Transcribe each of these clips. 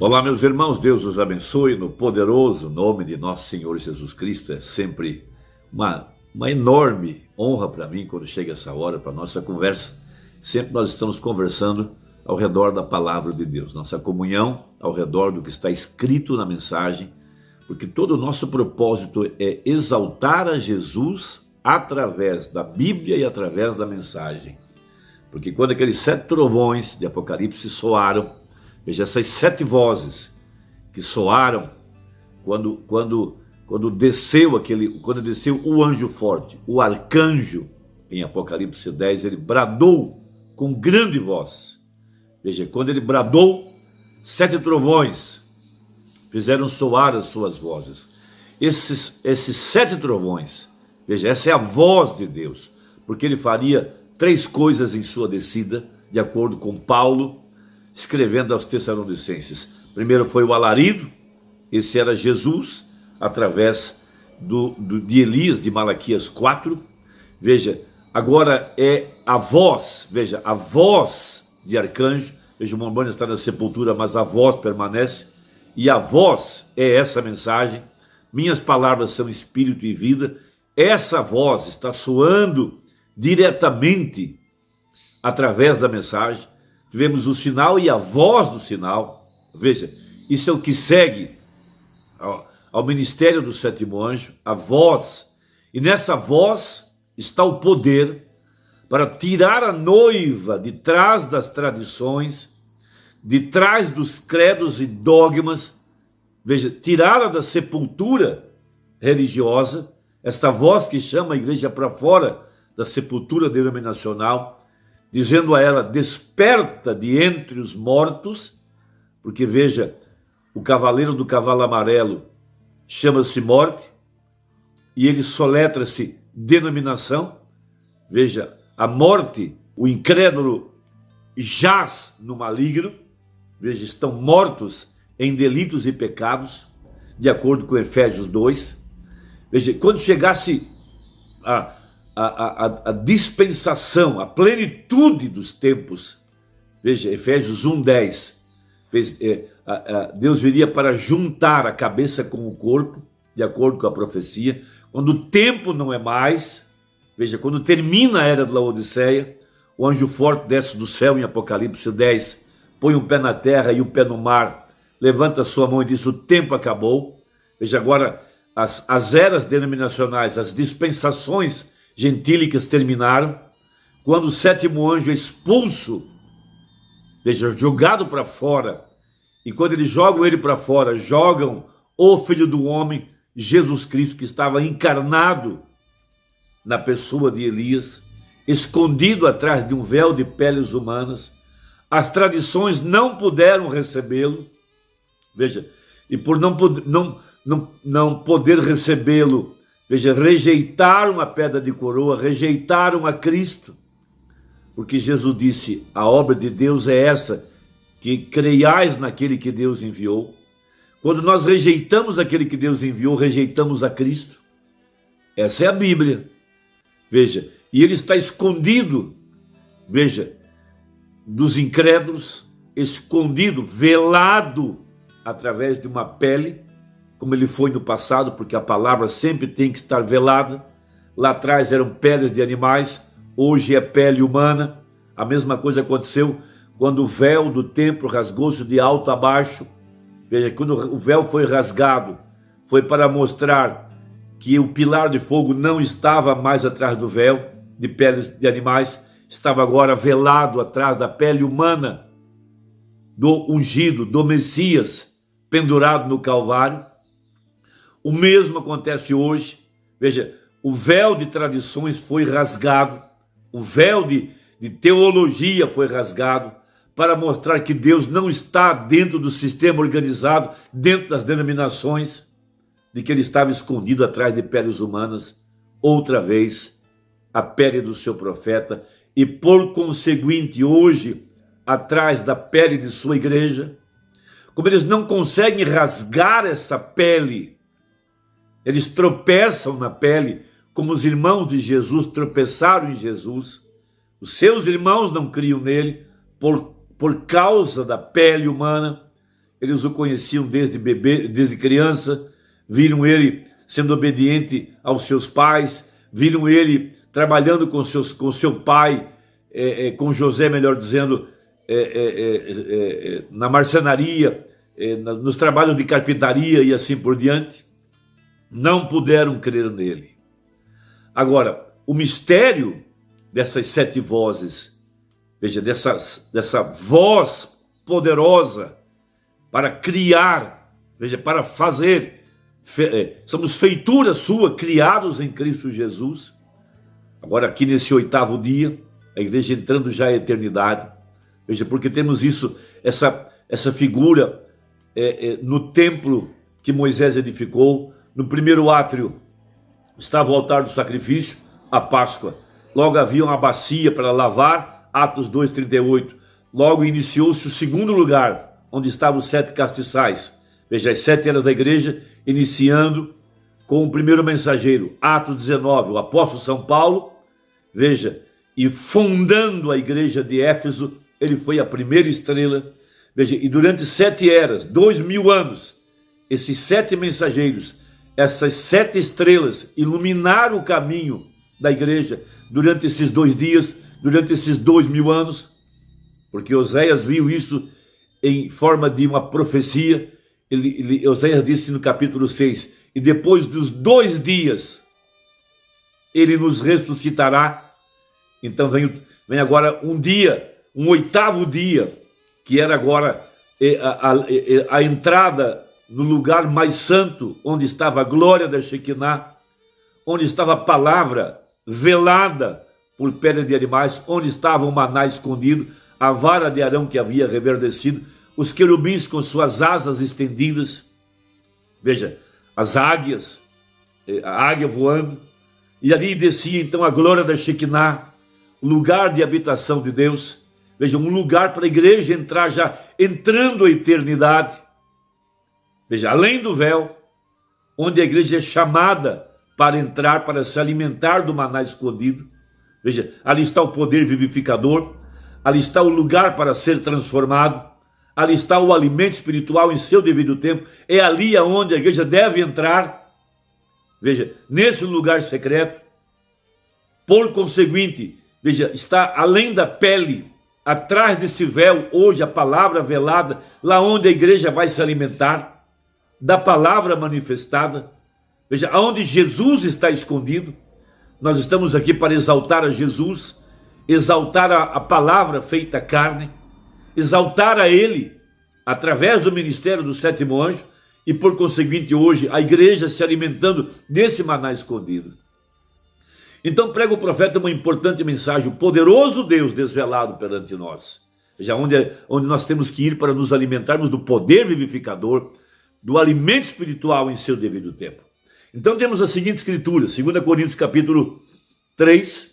Olá, meus irmãos, Deus os abençoe no poderoso nome de nosso Senhor Jesus Cristo. É sempre uma enorme honra para mim quando chega essa hora, para nossa conversa. Sempre nós estamos conversando ao redor da palavra de Deus, nossa comunhão ao redor do que está escrito na mensagem, porque todo o nosso propósito é exaltar a Jesus através da Bíblia e através da mensagem. Porque quando aqueles 7 trovões de Apocalipse soaram, veja, essas 7 vozes que soaram quando desceu o anjo forte, o arcanjo, em Apocalipse 10, ele bradou com grande voz. Veja, quando ele bradou, 7 trovões fizeram soar as suas vozes. Esses 7 trovões, veja, essa é a voz de Deus, porque ele faria 3 coisas em sua descida, de acordo com Paulo, escrevendo aos Tessalonicenses. Primeiro foi o alarido, esse era Jesus, através de Elias, de Malaquias 4. Veja, agora é a voz, veja, a voz de arcanjo. Veja, o Mormônio está na sepultura, mas a voz permanece, e a voz é essa mensagem. Minhas palavras são espírito e vida. Essa voz está soando diretamente através da mensagem. Tivemos o sinal e a voz do sinal. Veja, isso é o que segue ao ministério do 7º anjo, a voz. E nessa voz está o poder para tirar a noiva de trás das tradições, de trás dos credos e dogmas. Veja, tirá-la da sepultura religiosa, esta voz que chama a igreja para fora da sepultura denominacional, dizendo a ela: desperta de entre os mortos, porque veja, o cavaleiro do cavalo amarelo chama-se morte, e ele soletra-se denominação. Veja, a morte, o incrédulo jaz no maligno. Veja, estão mortos em delitos e pecados, de acordo com Efésios 2. Veja, quando chegasse a dispensação, a plenitude dos tempos, veja, Efésios 1:10, Deus viria para juntar a cabeça com o corpo, de acordo com a profecia. Quando o tempo não é mais, veja, quando termina a era de Laodiceia, o anjo forte desce do céu em Apocalipse 10, põe um pé na terra e um pé no mar, levanta a sua mão e diz: o tempo acabou. Veja, agora as eras denominacionais, as dispensações gentílicas terminaram. Quando o 7º anjo é expulso, veja, jogado para fora, e quando eles jogam ele para fora, jogam o Filho do Homem, Jesus Cristo, que estava encarnado na pessoa de Elias, escondido atrás de um véu de peles humanas. As tradições não puderam recebê-lo, veja, e por não poder recebê-lo, veja, rejeitaram a pedra de coroa, rejeitaram a Cristo, porque Jesus disse: a obra de Deus é essa, que creiais naquele que Deus enviou. Quando nós rejeitamos aquele que Deus enviou, rejeitamos a Cristo. Essa é a Bíblia. Veja, e ele está escondido, veja, dos incrédulos, escondido, velado, através de uma pele, como ele foi no passado, porque a palavra sempre tem que estar velada. Lá atrás eram peles de animais, hoje é pele humana. A mesma coisa aconteceu quando o véu do templo rasgou-se de alto a baixo. Veja, quando o véu foi rasgado, foi para mostrar que o pilar de fogo não estava mais atrás do véu de peles de animais, estava agora velado atrás da pele humana do ungido, do Messias, pendurado no Calvário. O mesmo acontece hoje. Veja, o véu de tradições foi rasgado, o véu de teologia foi rasgado, para mostrar que Deus não está dentro do sistema organizado, dentro das denominações, de que ele estava escondido atrás de peles humanas, outra vez, a pele do seu profeta, e por conseguinte, hoje, atrás da pele de sua igreja. Como eles não conseguem rasgar essa pele, eles tropeçam na pele, como os irmãos de Jesus tropeçaram em Jesus. Os seus irmãos não criam nele por causa da pele humana, eles o conheciam desde bebê, desde criança, viram ele sendo obediente aos seus pais, viram ele trabalhando com seu pai, com José, melhor dizendo, na marcenaria, nos trabalhos de carpintaria e assim por diante. Não puderam crer nele. Agora, o mistério dessas 7 vozes, veja, dessa voz poderosa para criar, veja, para fazer, somos feitura sua, criados em Cristo Jesus. Agora aqui nesse 8º dia, a igreja entrando já à eternidade, veja, porque temos isso, essa figura no templo que Moisés edificou. No primeiro átrio estava o altar do sacrifício, a Páscoa. Logo havia uma bacia para lavar, Atos 2:38. Logo iniciou-se o segundo lugar, onde estavam os 7 castiçais. Veja, as 7 eras da igreja, iniciando com o primeiro mensageiro, Atos 19, o apóstolo São Paulo. Veja, e fundando a igreja de Éfeso, ele foi a primeira estrela. Veja, e durante 7 eras, 2000 anos, esses 7 mensageiros, essas 7 estrelas iluminaram o caminho da igreja durante esses 2 dias, durante esses 2000 anos, porque Oséias viu isso em forma de uma profecia. Oséias disse no capítulo 6, e depois dos 2 dias, ele nos ressuscitará. Então vem agora um dia, um 8º dia, que era agora a entrada no lugar mais santo, onde estava a glória da Shekinah, onde estava a palavra velada por pele de animais, onde estava o maná escondido, a vara de Arão que havia reverdecido, os querubins com suas asas estendidas, veja, as águias, a águia voando, e ali descia então a glória da Shekinah, lugar de habitação de Deus. Veja, um lugar para a igreja entrar, já entrando a eternidade. Veja, além do véu, onde a igreja é chamada para entrar, para se alimentar do maná escondido. Veja, ali está o poder vivificador, ali está o lugar para ser transformado, ali está o alimento espiritual em seu devido tempo. É ali aonde a igreja deve entrar. Veja, nesse lugar secreto. Por conseguinte, veja, está além da pele, atrás desse véu, hoje a palavra velada, lá onde a igreja vai se alimentar da palavra manifestada. Veja, aonde Jesus está escondido. Nós estamos aqui para exaltar a Jesus, exaltar a palavra feita carne, exaltar a ele através do ministério do 7º anjo, e por conseguinte hoje a igreja se alimentando desse maná escondido. Então prega o profeta uma importante mensagem: o poderoso Deus desvelado perante nós. Veja, onde nós temos que ir para nos alimentarmos do poder vivificador, do alimento espiritual em seu devido tempo. Então temos a seguinte escritura, 2 Coríntios capítulo 3,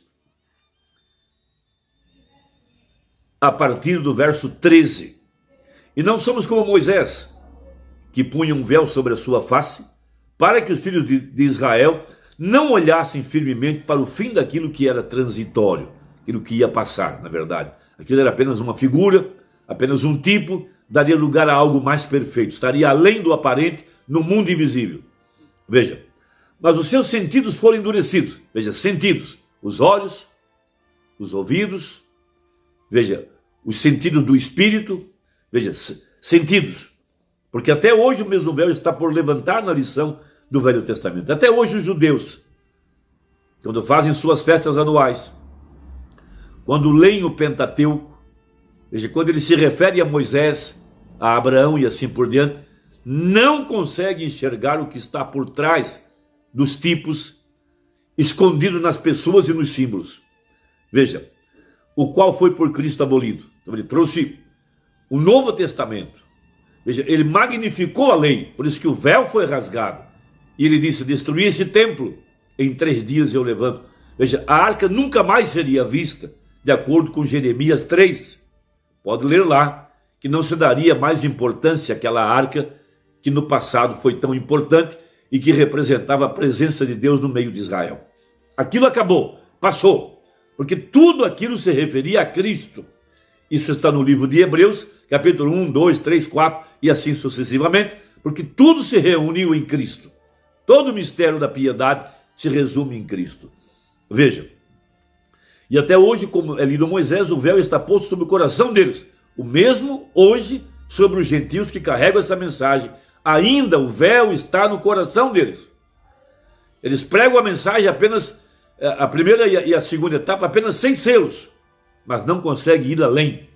a partir do verso 13. E não somos como Moisés, que punha um véu sobre a sua face, para que os filhos de Israel não olhassem firmemente para o fim daquilo que era transitório, aquilo que ia passar, na verdade. Aquilo era apenas uma figura, apenas um tipo, daria lugar a algo mais perfeito, estaria além do aparente, no mundo invisível. Veja, mas os seus sentidos foram endurecidos. Veja, sentidos, os olhos, os ouvidos, veja, os sentidos do espírito, veja, sentidos. Porque até hoje o mesmo véu está por levantar na lição do Velho Testamento. Até hoje os judeus, quando fazem suas festas anuais, quando leem o Pentateuco, veja, quando ele se refere a Moisés, a Abraão e assim por diante, não conseguem enxergar o que está por trás dos tipos, escondido nas pessoas e nos símbolos. Veja, o qual foi por Cristo abolido. Então ele trouxe o Novo Testamento. Veja, ele magnificou a lei, por isso que o véu foi rasgado. E ele disse: destruí esse templo, em 3 dias eu levanto. Veja, a arca nunca mais seria vista, de acordo com Jeremias 3. Pode ler lá, que não se daria mais importância àquela arca, que no passado foi tão importante e que representava a presença de Deus no meio de Israel. Aquilo acabou, passou, porque tudo aquilo se referia a Cristo. Isso está no livro de Hebreus, capítulo 1, 2, 3, 4 e assim sucessivamente, porque tudo se reuniu em Cristo. Todo o mistério da piedade se resume em Cristo. Veja, e até hoje, como é lido Moisés, o véu está posto sobre o coração deles. O mesmo hoje sobre os gentios que carregam essa mensagem. Ainda o véu está no coração deles. Eles pregam a mensagem apenas, a primeira e a segunda etapa, apenas sem selos, mas não conseguem ir além,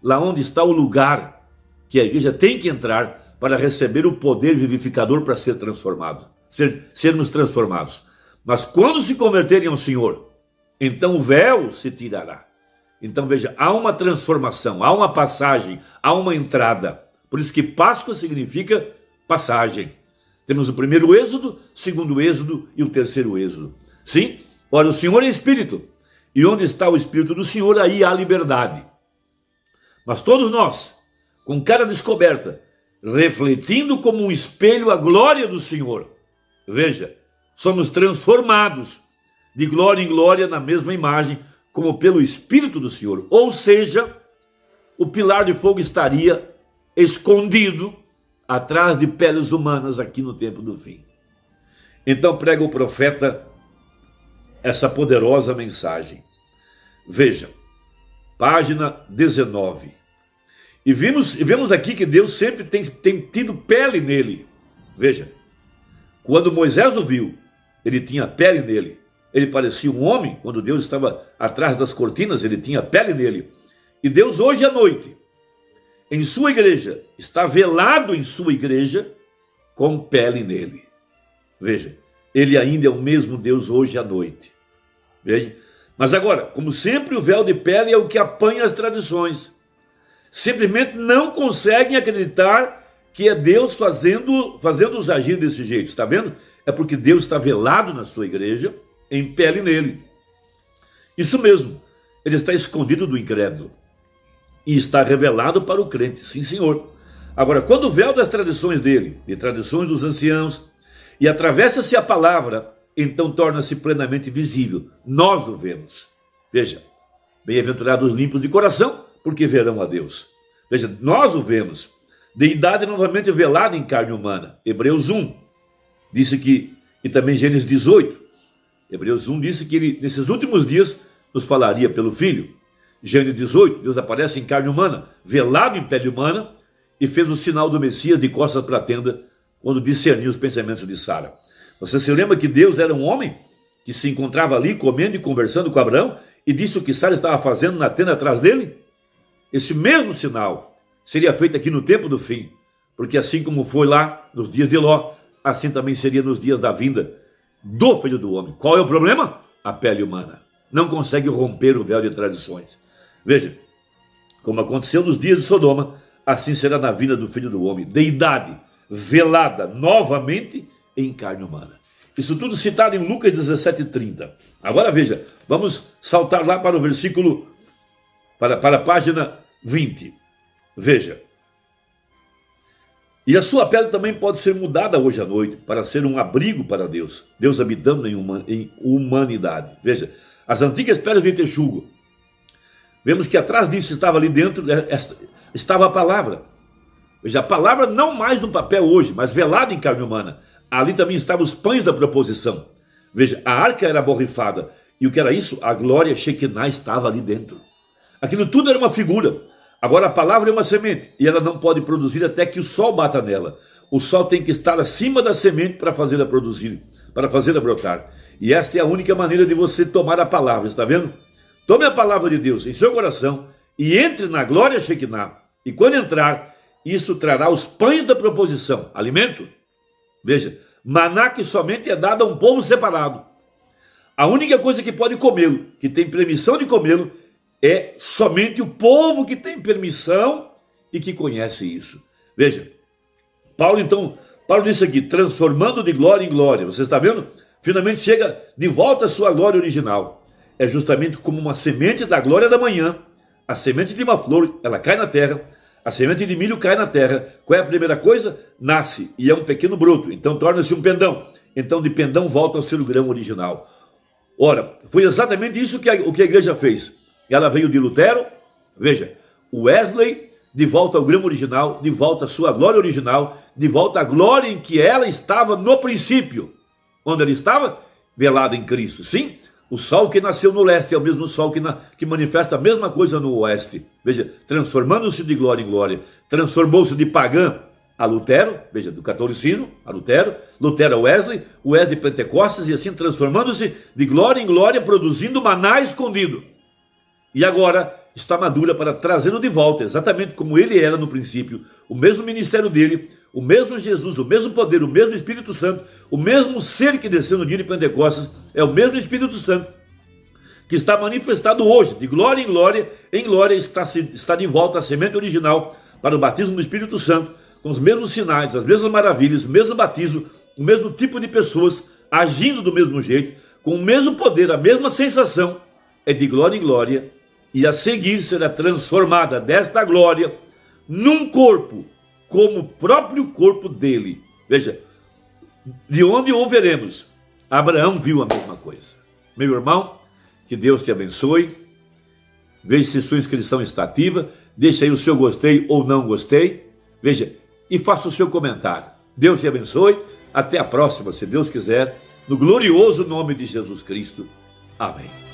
lá onde está o lugar que a igreja tem que entrar para receber o poder vivificador para ser transformado, sermos transformados. Mas quando se converterem ao Senhor, então o véu se tirará. Então veja, há uma transformação, há uma passagem, há uma entrada. Por isso que Páscoa significa passagem. Temos o primeiro êxodo, segundo êxodo e o terceiro êxodo. Sim? Ora, o Senhor é Espírito. E onde está o Espírito do Senhor, aí há liberdade. Mas todos nós, com cara descoberta, refletindo como um espelho a glória do Senhor. Veja, somos transformados de glória em glória na mesma imagem, como pelo Espírito do Senhor. Ou seja, o pilar de fogo estaria escondido atrás de peles humanas aqui no tempo do fim. Então prega o profeta essa poderosa mensagem. Veja, página 19. E vemos aqui que Deus sempre tem tido pele nele. Veja, quando Moisés o viu, ele tinha pele nele. Ele parecia um homem, quando Deus estava atrás das cortinas, ele tinha pele nele. E Deus hoje à noite, em sua igreja, está velado em sua igreja, com pele nele. Veja, ele ainda é o mesmo Deus hoje à noite. Veja, mas agora, como sempre, o véu de pele é o que apanha as tradições. Simplesmente não conseguem acreditar que é Deus fazendo-os agir desse jeito. Está vendo? É porque Deus está velado na sua igreja, em pele nele. Isso mesmo, ele está escondido do incrédulo e está revelado para o crente, sim senhor. Agora, quando o véu das tradições dele, e tradições dos anciãos, e atravessa-se a palavra, então torna-se plenamente visível. Nós o vemos. Veja, bem-aventurados os limpos de coração, porque verão a Deus. Veja, nós o vemos. Deidade novamente velada em carne humana. Hebreus 1 disse que, e também Gênesis 18, Hebreus 1 disse que ele, nesses últimos dias, nos falaria pelo Filho. Gênesis 18, Deus aparece em carne humana, velado em pele humana, e fez o sinal do Messias de costas para a tenda, quando discerniu os pensamentos de Sara. Você se lembra que Deus era um homem que se encontrava ali comendo e conversando com Abraão, e disse o que Sara estava fazendo na tenda atrás dele? Esse mesmo sinal seria feito aqui no tempo do fim, porque assim como foi lá nos dias de Ló, assim também seria nos dias da vinda do Filho do Homem. Qual é o problema? A pele humana. Não consegue romper o véu de tradições. Veja, como aconteceu nos dias de Sodoma, assim será na vinda do Filho do Homem. Deidade velada novamente em carne humana. Isso tudo citado em Lucas 17:30. Agora veja, vamos saltar lá para o versículo, para a página 20. Veja. E a sua pele também pode ser mudada hoje à noite, para ser um abrigo para Deus. Deus habitando em humanidade. Veja, as antigas peles de texugo. Vemos que atrás disso estava ali dentro, estava a palavra. Veja, a palavra não mais no papel hoje, mas velada em carne humana. Ali também estavam os pães da proposição. Veja, a arca era borrifada. E o que era isso? A glória Shekinah estava ali dentro. Aquilo tudo era uma figura. Agora a palavra é uma semente, e ela não pode produzir até que o sol bata nela. O sol tem que estar acima da semente para fazê-la produzir, para fazê-la brotar. E esta é a única maneira de você tomar a palavra, está vendo? Tome a palavra de Deus em seu coração e entre na glória Shekinah. E quando entrar, isso trará os pães da proposição, alimento. Veja, maná que somente é dado a um povo separado. A única coisa que pode comê-lo, que tem permissão de comê-lo, é somente o povo que tem permissão e que conhece isso. Veja, Paulo disse aqui, transformando de glória em glória. Você está vendo? Finalmente chega de volta à sua glória original. É justamente como uma semente da glória da manhã. A semente de uma flor, ela cai na terra. A semente de milho cai na terra. Qual é a primeira coisa? Nasce e é um pequeno broto. Então torna-se um pendão. Então de pendão volta ao seu grão original. Ora, foi exatamente isso que a igreja fez. Ela veio de Lutero, veja, Wesley, de volta ao grama original, de volta à sua glória original, de volta à glória em que ela estava no princípio. Onde ela estava? Velada em Cristo. Sim, o sol que nasceu no leste é o mesmo sol que manifesta a mesma coisa no oeste. Veja, transformando-se de glória em glória. Transformou-se de pagã a Lutero, veja, do catolicismo a Lutero, Lutero a Wesley, Wesley a Pentecostes, e assim transformando-se de glória em glória, produzindo maná escondido. E agora está madura para trazê-lo de volta, exatamente como ele era no princípio, o mesmo ministério dele, o mesmo Jesus, o mesmo poder, o mesmo Espírito Santo, o mesmo ser que desceu no dia de Pentecostes, é o mesmo Espírito Santo que está manifestado hoje, de glória em glória está de volta a semente original para o batismo do Espírito Santo, com os mesmos sinais, as mesmas maravilhas, o mesmo batismo, o mesmo tipo de pessoas, agindo do mesmo jeito, com o mesmo poder, a mesma sensação, é de glória em glória, e a seguir será transformada desta glória num corpo, como o próprio corpo dele. Veja, de onde o veremos? Abraão viu a mesma coisa. Meu irmão, que Deus te abençoe. Veja se sua inscrição está ativa. Deixa aí o seu gostei ou não gostei. Veja, e faça o seu comentário. Deus te abençoe. Até a próxima, se Deus quiser, no glorioso nome de Jesus Cristo. Amém.